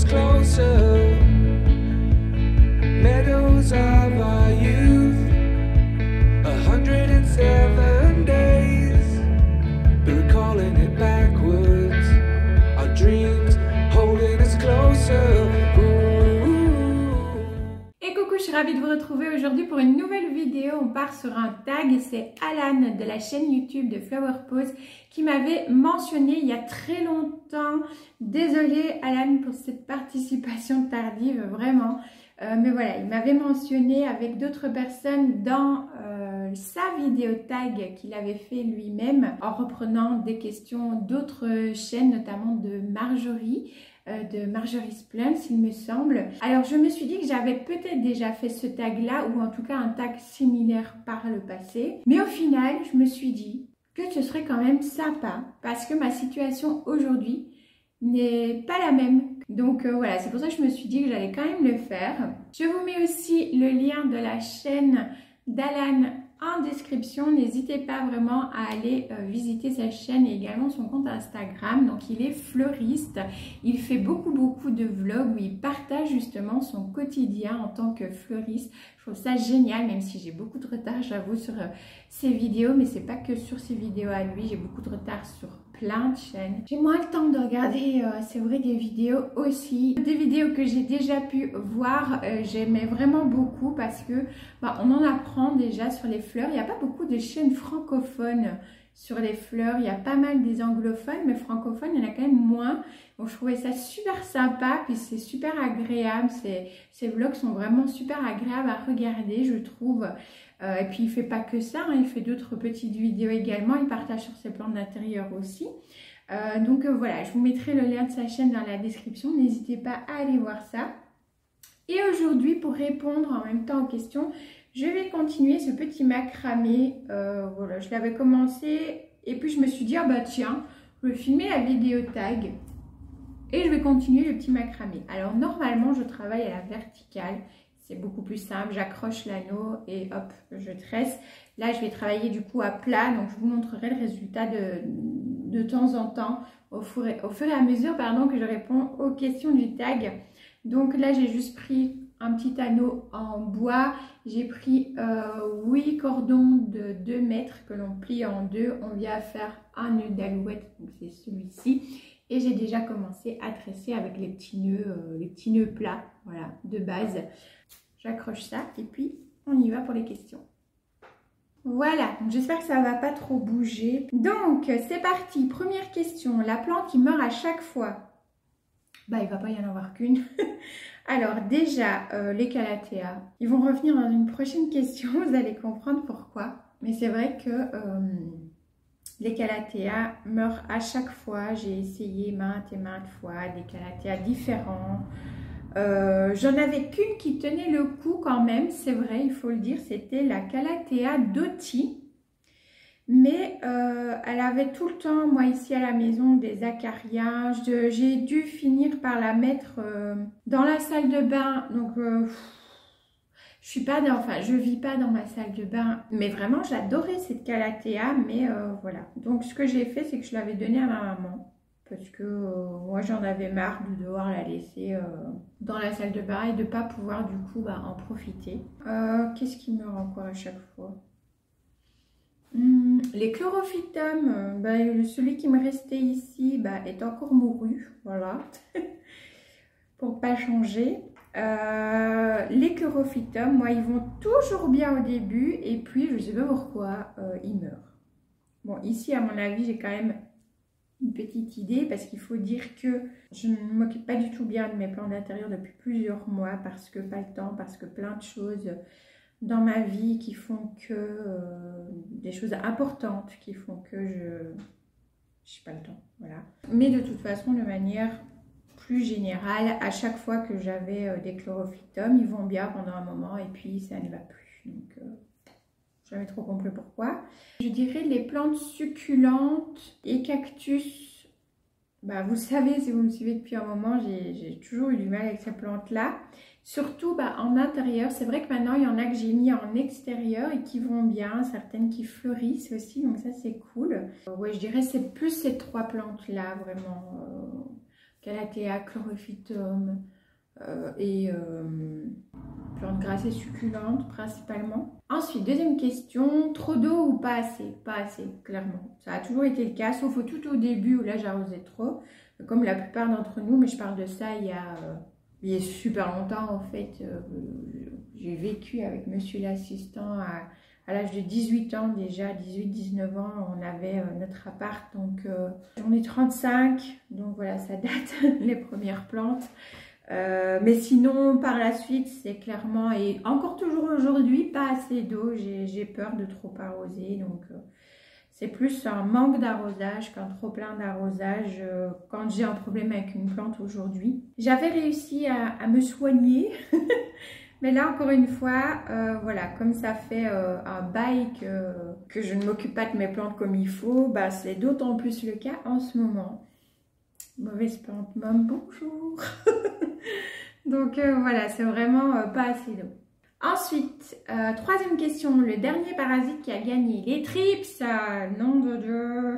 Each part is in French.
us closer. Meadows of our youth, 107 days, but recalling it backwards. Our dreams holding us closer. Et coucou, je suis ravie de vous retrouver aujourd'hui pour une nouvelle vidéo. On part sur un tag, c'est Alan de la chaîne YouTube de Flower Pose qui m'avait mentionné il y a très longtemps. Désolée Alan pour cette participation tardive, vraiment. Mais voilà, il m'avait mentionné avec d'autres personnes dans sa vidéo tag qu'il avait fait lui-même en reprenant des questions d'autres chaînes, notamment de Marjorie Splunts, il me semble. Alors je me suis dit que j'avais peut-être déjà fait ce tag là, ou en tout cas un tag similaire par le passé, mais au final je me suis dit que ce serait quand même sympa parce que ma situation aujourd'hui n'est pas la même. Donc voilà, c'est pour ça que je me suis dit que j'allais quand même le faire. Je vous mets aussi le lien de la chaîne d'Alan en description. N'hésitez pas vraiment à aller visiter sa chaîne et également son compte Instagram. Donc il est fleuriste, il fait beaucoup de vlogs où il partage justement son quotidien en tant que fleuriste. Je trouve ça génial, même si j'ai beaucoup de retard, j'avoue, sur ses vidéos, mais c'est pas que sur ses vidéos à lui, j'ai beaucoup de retard sur plein de chaînes. J'ai moins le temps de regarder, c'est vrai, des vidéos aussi. Des vidéos que j'ai déjà pu voir, j'aimais vraiment beaucoup parce que on en apprend déjà sur les fleurs. Il n'y a pas beaucoup de chaînes francophones sur les fleurs. Il y a pas mal des anglophones, mais francophones, il y en a quand même moins. Donc je trouvais ça super sympa, puis c'est super agréable. Ces vlogs sont vraiment super agréables à regarder, je trouve. Et puis il fait pas que ça, hein, il fait d'autres petites vidéos également. Il partage sur ses plantes d'intérieur aussi. Donc voilà, je vous mettrai le lien de sa chaîne dans la description. N'hésitez pas à aller voir ça. Et aujourd'hui, pour répondre en même temps aux questions, je vais continuer ce petit macramé. Voilà, je l'avais commencé et puis je me suis dit, ah bah tiens, je vais filmer la vidéo tag et je vais continuer le petit macramé. Alors normalement, je travaille à la verticale. C'est beaucoup plus simple, j'accroche l'anneau et hop, je tresse. Là, je vais travailler du coup à plat, donc je vous montrerai le résultat de temps en temps, au fur et à mesure que je réponds aux questions du tag. Donc là, j'ai juste pris un petit anneau en bois. J'ai pris 8 cordons de 2 mètres que l'on plie en deux. On vient faire un nœud d'alouette, donc c'est celui-ci. Et j'ai déjà commencé à tresser avec les petits nœuds plats, voilà, de base. J'accroche ça et puis on y va pour les questions. Voilà, j'espère que ça ne va pas trop bouger. Donc, c'est parti. Première question. La plante qui meurt à chaque fois. Il ne va pas y en avoir qu'une. Alors, déjà, les calatheas. Ils vont revenir dans une prochaine question. Vous allez comprendre pourquoi. Mais c'est vrai que les calatheas meurent à chaque fois. J'ai essayé maintes et maintes fois des calatheas différents. J'en avais qu'une qui tenait le coup quand même, c'est vrai, il faut le dire, c'était la Calathea Dotti. Mais elle avait tout le temps, moi ici à la maison, des acariens. J'ai dû finir par la mettre dans la salle de bain. Donc je vis pas dans ma salle de bain. Mais vraiment, j'adorais cette Calathea. Mais voilà. Donc ce que j'ai fait, c'est que je l'avais donnée à ma maman. Parce que moi j'en avais marre de devoir la laisser dans la salle de bain et de ne pas pouvoir du coup en profiter. Qu'est-ce qui meurt encore à chaque fois? Les chlorophytum, celui qui me restait ici est encore mouru, voilà, pour pas changer. Les chlorophytum, moi ils vont toujours bien au début et puis je sais pas pourquoi ils meurent. Bon, ici à mon avis j'ai quand même une petite idée parce qu'il faut dire que je ne m'occupe pas du tout bien de mes plantes d'intérieur depuis plusieurs mois parce que pas le temps, parce que plein de choses dans ma vie qui font que des choses importantes qui font que je n'ai pas le temps, voilà. Mais de toute façon, de manière plus générale, à chaque fois que j'avais des chlorophytum, ils vont bien pendant un moment et puis ça ne va plus. Donc j'avais trop compris pourquoi. Je dirais les plantes succulentes et cactus. Vous savez, si vous me suivez depuis un moment, j'ai toujours eu du mal avec ces plantes-là. Surtout en intérieur. C'est vrai que maintenant, il y en a que j'ai mis en extérieur et qui vont bien. Certaines qui fleurissent aussi, donc ça, c'est cool. Ouais, je dirais c'est plus ces trois plantes-là, vraiment. Calathea, Chlorophytum et plantes grasses et succulentes principalement. Ensuite, deuxième question, trop d'eau ou pas assez? Pas assez, clairement. Ça a toujours été le cas, sauf au tout au début où là j'arrosais trop, comme la plupart d'entre nous, mais je parle de ça il y a super longtemps en fait. J'ai vécu avec monsieur l'assistant à l'âge de 18 ans déjà, 18-19 ans, on avait notre appart, donc j'en ai 35, donc voilà, ça date les premières plantes. Mais sinon, par la suite, c'est clairement, et encore toujours aujourd'hui, pas assez d'eau, j'ai peur de trop arroser, donc c'est plus un manque d'arrosage qu'un trop plein d'arrosage quand j'ai un problème avec une plante aujourd'hui. J'avais réussi à me soigner. Mais là, encore une fois, voilà, comme ça fait un bail que je ne m'occupe pas de mes plantes comme il faut, bah, c'est d'autant plus le cas en ce moment. Mauvaise plante, mom, bonjour. Donc voilà, c'est vraiment pas assez d'eau. Ensuite, troisième question, le dernier parasite qui a gagné, les thrips, nom de Dieu,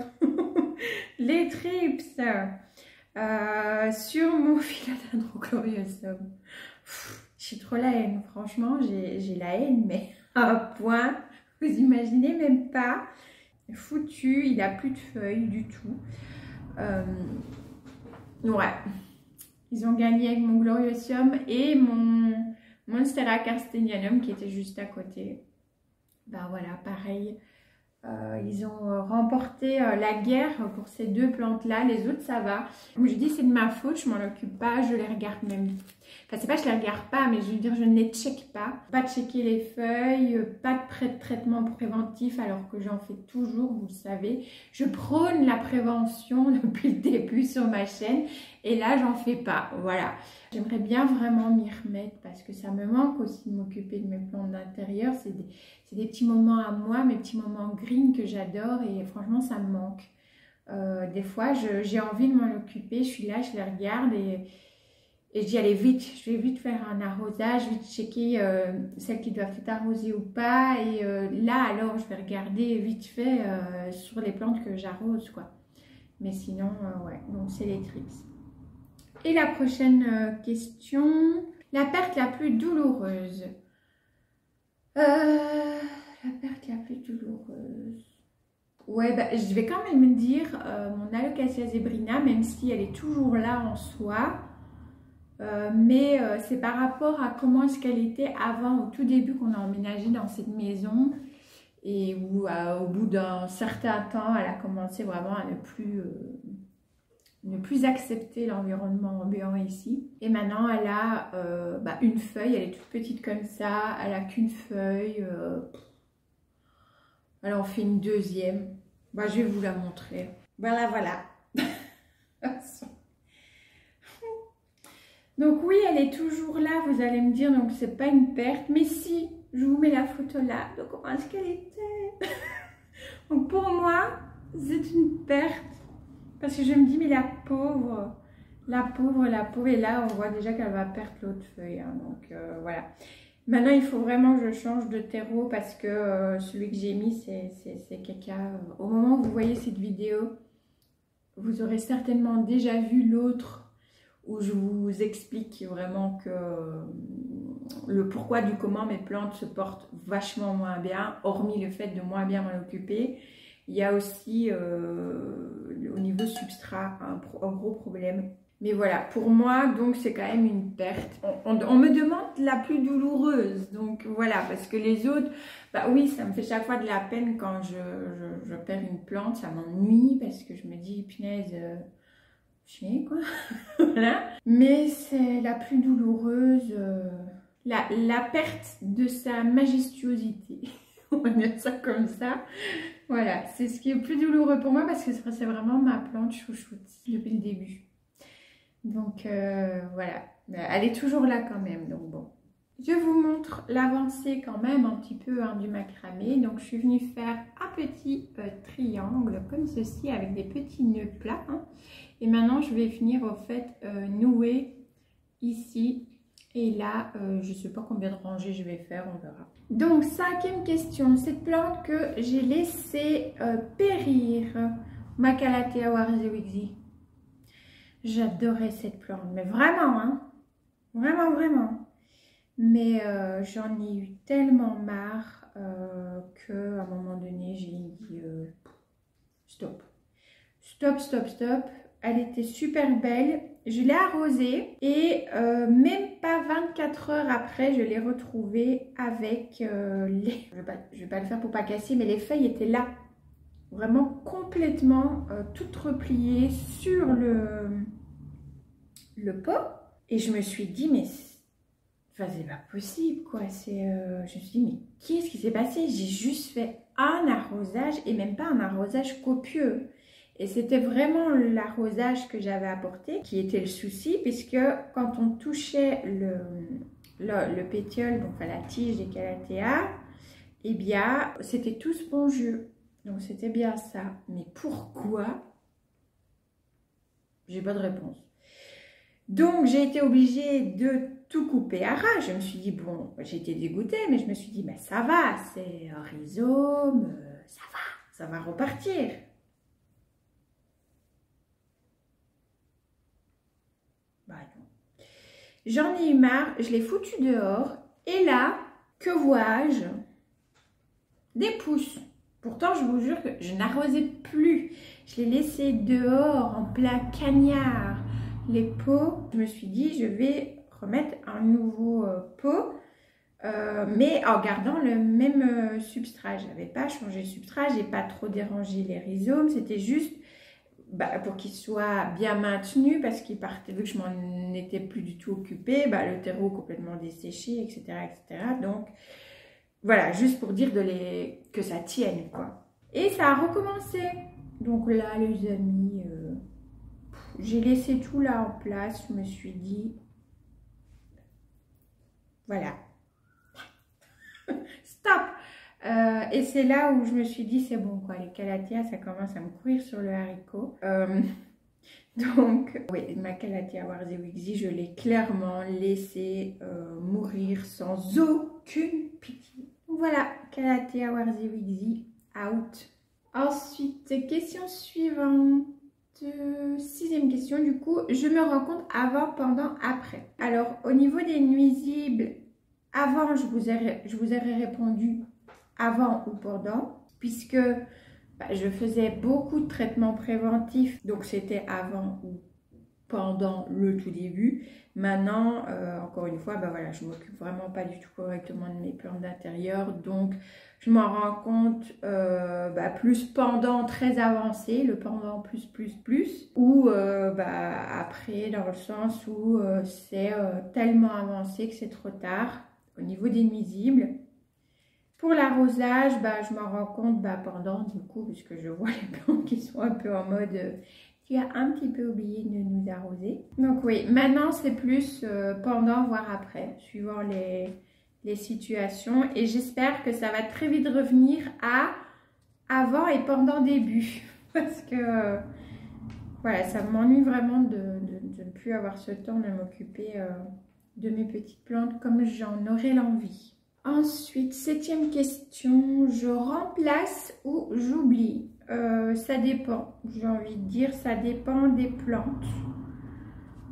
les thrips, sur mon Philadendrochloriosum. J'ai trop la haine, franchement, j'ai la haine, mais à un point, vous imaginez même pas. Foutu, il n'a plus de feuilles du tout. Ouais, ils ont gagné avec mon Gloriosium et mon Monstera carstenianum qui était juste à côté. Ben voilà, pareil. Ils ont remporté la guerre pour ces deux plantes-là. Les autres, ça va. Comme je dis, c'est de ma faute, je m'en occupe pas, je les regarde même. Enfin, c'est pas que je les regarde pas, mais je veux dire, je ne les check pas. Pas checker les feuilles, pas de traitement préventif, alors que j'en fais toujours, vous le savez. Je prône la prévention depuis le début sur ma chaîne, et là, j'en fais pas. Voilà. J'aimerais bien vraiment m'y remettre parce que ça me manque aussi de m'occuper de mes plantes d'intérieur. C'est des petits moments à moi, mes petits moments green que j'adore et franchement, ça me manque. Des fois, j'ai envie de m'en occuper. Je suis là, je les regarde et je dis allez vite, je vais vite faire un arrosage, vite checker celles qui doivent être arrosées ou pas. Et là, alors, je vais regarder vite fait sur les plantes que j'arrose, quoi. Mais sinon, ouais, donc c'est les thrips. Et la prochaine question, la perte la plus douloureuse. La perte la plus douloureuse. Ouais, bah, je vais quand même dire mon Alocasia zebrina, même si elle est toujours là en soi. Mais c'est par rapport à comment est-ce qu'elle était avant, au tout début qu'on a emménagé dans cette maison. Et où au bout d'un certain temps, elle a commencé vraiment à ne plus accepter l'environnement ambiant ici. Et maintenant, elle a une feuille, elle est toute petite comme ça, elle a qu'une feuille. Elle en fait une deuxième. Bah, je vais vous la montrer. Voilà, voilà. Donc oui, elle est toujours là, vous allez me dire, donc c'est pas une perte. Mais si, je vous mets la photo là, donc comment est-ce qu'elle était? Donc pour moi, c'est une perte. Parce que je me dis, mais la pauvre. Et là, on voit déjà qu'elle va perdre l'autre feuille. Hein, donc voilà. Maintenant, il faut vraiment que je change de terreau parce que celui que j'ai mis, c'est caca. Au moment où vous voyez cette vidéo, vous aurez certainement déjà vu l'autre où je vous explique vraiment que le pourquoi du comment mes plantes se portent vachement moins bien, hormis le fait de moins bien m'en occuper. Il y a aussi au niveau substrat un gros problème. Mais voilà, pour moi, donc c'est quand même une perte. On me demande la plus douloureuse. Donc voilà, parce que les autres, bah oui, ça me fait chaque fois de la peine quand je perds une plante. Ça m'ennuie parce que je me dis, punaise, chien quoi. Voilà. Mais c'est la plus douloureuse, la perte de sa majestuosité. On va dire ça comme ça. Voilà, c'est ce qui est le plus douloureux pour moi parce que c'est vraiment ma plante chouchoute depuis le début. Donc voilà, elle est toujours là quand même, donc bon. Je vous montre l'avancée quand même un petit peu du macramé. Donc je suis venue faire un petit triangle comme ceci avec des petits nœuds plats. Hein. Et maintenant je vais venir au fait nouer ici. Et là, je ne sais pas combien de rangées je vais faire, on verra. Donc, cinquième question. Cette plante que j'ai laissée périr, ma Calathea warzewixi. J'adorais cette plante, mais vraiment, hein, vraiment, vraiment. Mais j'en ai eu tellement marre qu'à un moment donné, j'ai dit stop. Stop, stop, stop. Elle était super belle. Je l'ai arrosée et même pas 24 heures après, je l'ai retrouvée avec les... Je vais pas le faire pour pas casser, mais les feuilles étaient là. Vraiment complètement toutes repliées sur le pot. Et je me suis dit, mais enfin, c'est pas possible, quoi. Je me suis dit, mais qu'est-ce qui s'est passé? J'ai juste fait un arrosage et même pas un arrosage copieux. Et c'était vraiment l'arrosage que j'avais apporté qui était le souci, puisque quand on touchait le pétiole, donc enfin, la tige des calathea, eh bien, c'était tout spongieux. Donc, c'était bien ça. Mais pourquoi? J'ai pas de réponse. Donc, j'ai été obligée de tout couper à ras. Je me suis dit, bon, j'ai été dégoûtée, mais je me suis dit, ben, ça va, c'est un rhizome, ça va repartir. Bah non. J'en ai eu marre, je l'ai foutu dehors, et là, que vois-je? Des pousses. Pourtant, je vous jure que je n'arrosais plus. Je l'ai laissé dehors, en plein cagnard. Les pots, je me suis dit, je vais remettre un nouveau pot, mais en gardant le même substrat. Je n'avais pas changé le substrat, je n'ai pas trop dérangé les rhizomes. C'était juste pour qu'ils soient bien maintenus, parce qu'ils partaient, vu que je m'en étais plus du tout occupée, le terreau complètement desséché, etc., etc. Donc, voilà, juste pour dire que ça tienne, quoi. Et ça a recommencé. Donc là, les amis, j'ai laissé tout là en place. Je me suis dit, voilà, stop. Et c'est là où je me suis dit, c'est bon, quoi. Les calathea, ça commence à me courir sur le haricot. Donc, oui, ma calathea warziwixi, je l'ai clairement laissé mourir sans aucune pitié. Voilà, calathea warziwixi out. Ensuite, question suivante. 6e question, du coup, je me rends compte avant, pendant, après. Alors, au niveau des nuisibles, avant, je vous aurais répondu avant ou pendant, puisque je faisais beaucoup de traitements préventifs, donc c'était avant ou pendant le tout début. Maintenant, encore une fois, voilà, je ne m'occupe vraiment pas du tout correctement de mes plantes d'intérieur, donc je m'en rends compte plus pendant très avancé, le pendant plus, ou après dans le sens où c'est tellement avancé que c'est trop tard au niveau des nuisibles. Pour l'arrosage, je m'en rends compte pendant du coup, puisque je vois les plantes qui sont un peu en mode tu as un petit peu oublié de nous arroser. Donc oui, maintenant c'est plus pendant voire après, suivant les situations, et j'espère que ça va très vite revenir à avant et pendant début, parce que voilà, ça m'ennuie vraiment de ne plus avoir ce temps de m'occuper de mes petites plantes comme j'en aurais l'envie. Ensuite, 7e question, je remplace ou j'oublie? Ça dépend, j'ai envie de dire, ça dépend des plantes.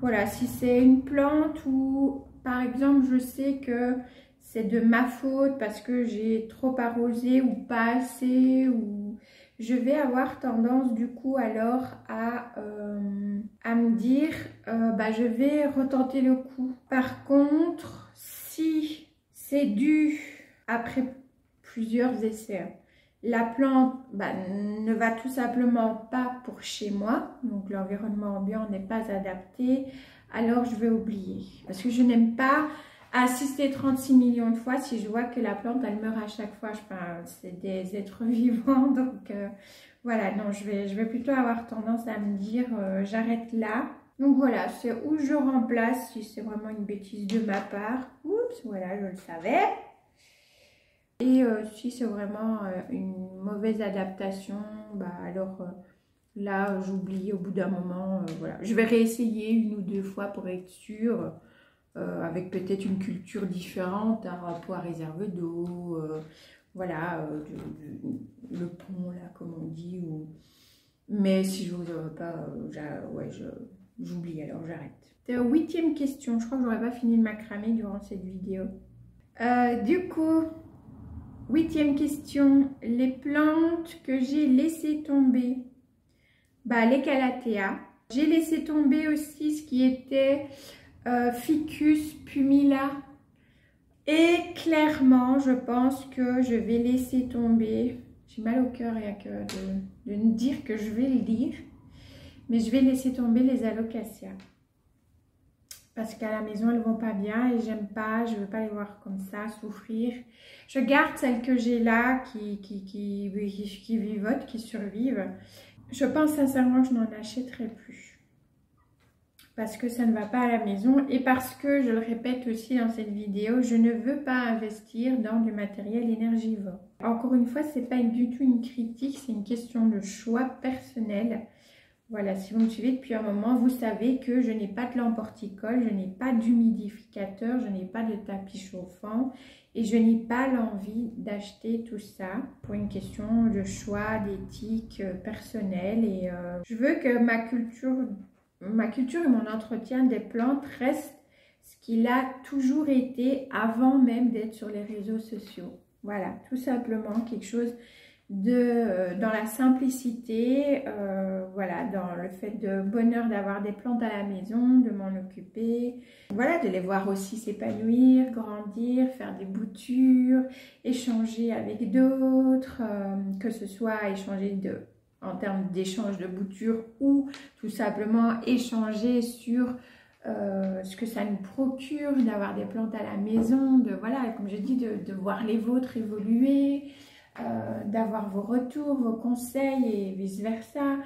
Voilà, si c'est une plante où, par exemple, je sais que c'est de ma faute parce que j'ai trop arrosé ou pas assez, ou je vais avoir tendance du coup alors à me dire je vais retenter le coup. Par contre, si c'est dû après plusieurs essais, la plante ne va tout simplement pas pour chez moi, donc l'environnement ambiant n'est pas adapté, alors je vais oublier. Parce que je n'aime pas assister 36 millions de fois si je vois que la plante elle meurt à chaque fois. C'est des êtres vivants, donc voilà, non, je vais plutôt avoir tendance à me dire j'arrête là. Donc voilà, c'est où je remplace si c'est vraiment une bêtise de ma part. Oups, voilà, je le savais. Et si c'est vraiment une mauvaise adaptation, alors là, j'oublie au bout d'un moment. Voilà. Je vais réessayer 1 ou 2 fois pour être sûre, avec peut-être une culture différente, un poids réservé d'eau, voilà, le pont, là, comme on dit. Mais si je n'ose pas, j'oublie, alors j'arrête. C'était la 8e question. Je crois que j'aurais pas fini de macramer durant cette vidéo. Du coup, 8e question. Les plantes que j'ai laissé tomber, bah, les calathea. J'ai laissé tomber aussi ce qui était ficus pumila. Et clairement, je pense que je vais laisser tomber. J'ai mal au cœur rien que de me dire que je vais le dire. Mais je vais laisser tomber les alocasias. Parce qu'à la maison, elles vont pas bien et j'aime pas, je veux pas les voir comme ça, souffrir. Je garde celles que j'ai là qui vivotent, qui survivent. Je pense sincèrement que je n'en achèterai plus. Parce que ça ne va pas à la maison et parce que, je le répète aussi dans cette vidéo, je ne veux pas investir dans du matériel énergivore. Encore une fois, ce n'est pas du tout une critique, c'est une question de choix personnel. Voilà, si vous me suivez depuis un moment, vous savez que je n'ai pas de lampe horticole, je n'ai pas d'humidificateur, je n'ai pas de tapis chauffant et je n'ai pas l'envie d'acheter tout ça pour une question de choix, d'éthique personnelle. Et je veux que ma culture et mon entretien des plantes restent ce qu'il a toujours été avant même d'être sur les réseaux sociaux. Voilà, tout simplement quelque chose dans la simplicité, voilà, dans le fait de bonheur d'avoir des plantes à la maison, de m'en occuper, voilà, de les voir aussi s'épanouir, grandir, faire des boutures, échanger avec d'autres, que ce soit échanger en termes d'échange de boutures ou tout simplement échanger sur ce que ça nous procure d'avoir des plantes à la maison, de voilà, comme je dis, de voir les vôtres évoluer, d'avoir vos retours, vos conseils et vice versa.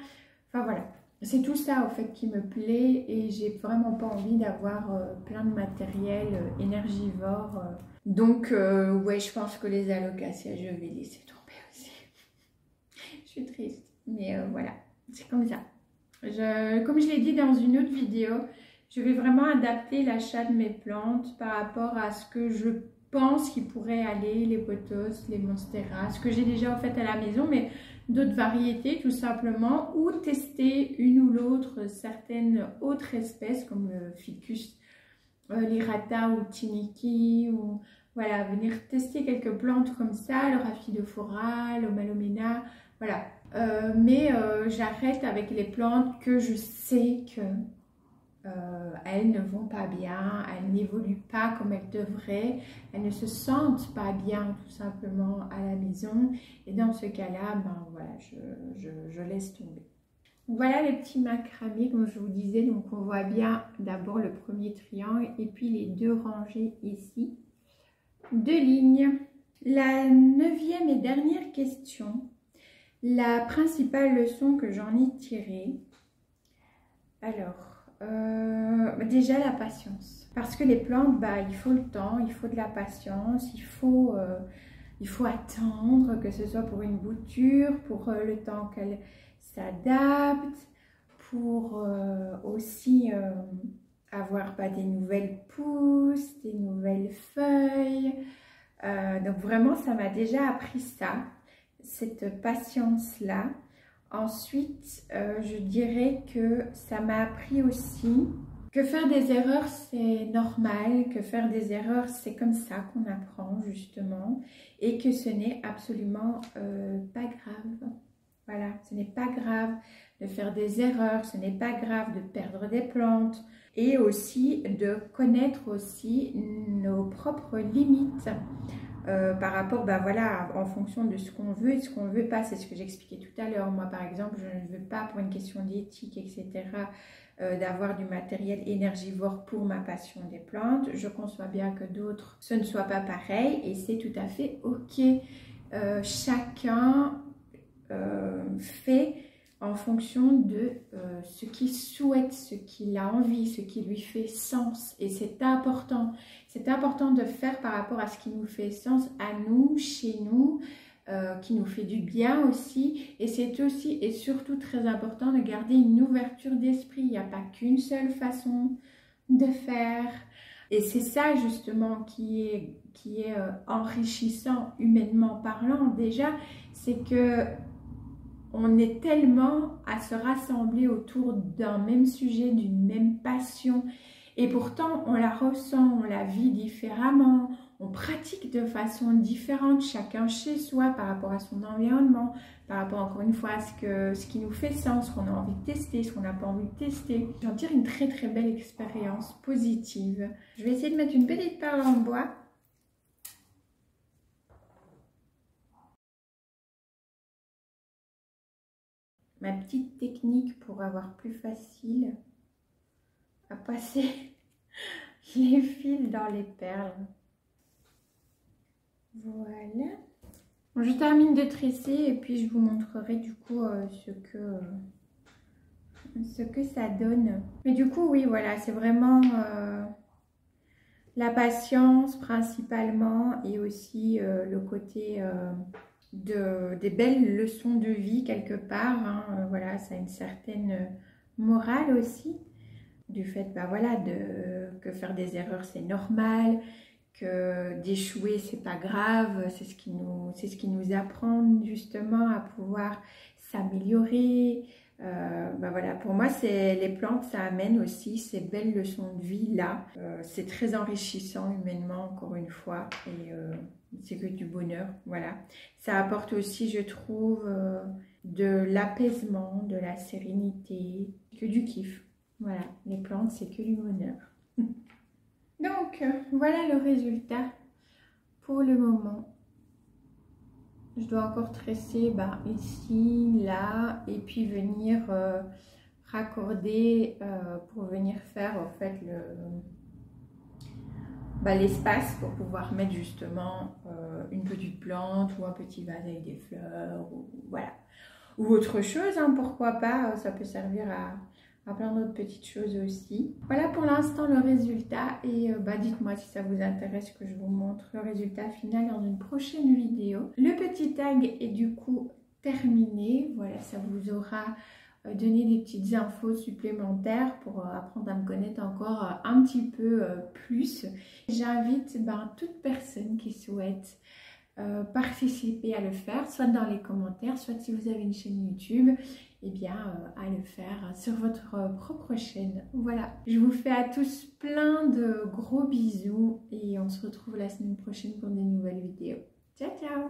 Enfin voilà, c'est tout ça au fait qui me plaît et j'ai vraiment pas envie d'avoir plein de matériel énergivore. Donc ouais, je pense que les alocasias, je vais laisser tomber aussi. Je suis triste, mais voilà, c'est comme ça. Comme je l'ai dit dans une autre vidéo, je vais vraiment adapter l'achat de mes plantes par rapport à ce que je pense qu'il pourrait aller, les pothos, les monstera, ce que j'ai déjà en fait à la maison, mais d'autres variétés tout simplement, ou tester une ou l'autre, certaines autres espèces comme le ficus lirata ou tiniki, ou voilà, venir tester quelques plantes comme ça, le rhaphidophora, le malomena, voilà. Mais j'arrête avec les plantes que je sais que elles ne vont pas bien, elles n'évoluent pas comme elles devraient, elles ne se sentent pas bien tout simplement à la maison et dans ce cas-là, ben voilà, je laisse tomber. Voilà les petits macramés comme je vous disais, donc on voit bien d'abord le premier triangle et puis les deux rangées ici, deux lignes. La 9e et dernière question, la principale leçon que j'en ai tirée, alors déjà la patience, parce que les plantes, bah, il faut le temps, il faut de la patience, il faut attendre, que ce soit pour une bouture, pour le temps qu'elle s'adapte, pour aussi avoir des nouvelles pousses, des nouvelles feuilles. Donc vraiment ça m'a déjà appris ça, cette patience là. Ensuite, je dirais que ça m'a appris aussi que faire des erreurs, c'est normal, que faire des erreurs, c'est comme ça qu'on apprend justement, et que ce n'est absolument pas grave. Voilà, ce n'est pas grave de faire des erreurs, ce n'est pas grave de perdre des plantes, et aussi de connaître aussi nos propres limites. Par rapport, voilà, en fonction de ce qu'on veut et ce qu'on ne veut pas. C'est ce que j'expliquais tout à l'heure. Moi, par exemple, je ne veux pas, pour une question d'éthique, etc., d'avoir du matériel énergivore pour ma passion des plantes. Je conçois bien que d'autres, ce ne soit pas pareil et c'est tout à fait OK. Chacun fait en fonction de ce qu'il souhaite, ce qu'il a envie, ce qui lui fait sens. Et c'est important. C'est important de faire par rapport à ce qui nous fait sens à nous, chez nous, qui nous fait du bien aussi. Et c'est aussi et surtout très important de garder une ouverture d'esprit. Il n'y a pas qu'une seule façon de faire. Et c'est ça justement qui est enrichissant humainement parlant déjà, c'est que on est tellement à se rassembler autour d'un même sujet, d'une même passion, et pourtant on la ressent, on la vit différemment, on pratique de façon différente, chacun chez soi, par rapport à son environnement, par rapport encore une fois à ce qui nous fait sens, ce qu'on a envie de tester, ce qu'on n'a pas envie de tester. J'en tire une très très belle expérience positive. Je vais essayer de mettre une petite perle en bois. Ma petite technique pour avoir plus facile à passer les fils dans les perles. Voilà. Bon, je termine de tresser et puis je vous montrerai du coup ce que ça donne. Mais du coup, oui, voilà, c'est vraiment la patience principalement et aussi le côté des belles leçons de vie quelque part. Hein. Voilà, ça a une certaine morale aussi. Du fait, bah voilà, que faire des erreurs c'est normal, que d'échouer c'est pas grave, c'est ce qui nous apprend justement à pouvoir s'améliorer. Bah voilà, pour moi les plantes ça amène aussi ces belles leçons de vie là. C'est très enrichissant humainement encore une fois et c'est que du bonheur. Voilà, ça apporte aussi je trouve de l'apaisement, de la sérénité, que du kiff. Voilà, les plantes, c'est que du bonheur. Donc, voilà le résultat pour le moment. Je dois encore tresser ici, là, et puis venir raccorder pour venir faire en fait l'espace pour pouvoir mettre justement une petite plante ou un petit vase avec des fleurs, ou, voilà. Ou autre chose, hein, pourquoi pas, ça peut servir à plein d'autres petites choses aussi. Voilà pour l'instant le résultat et dites-moi si ça vous intéresse que je vous montre le résultat final dans une prochaine vidéo. Le petit tag est du coup terminé. Voilà, ça vous aura donné des petites infos supplémentaires pour apprendre à me connaître encore un petit peu plus. J'invite toute personne qui souhaite participer à le faire, soit dans les commentaires, soit si vous avez une chaîne YouTube, et à le faire sur votre propre chaîne. Voilà, je vous fais à tous plein de gros bisous et on se retrouve la semaine prochaine pour des nouvelles vidéos. Ciao ciao!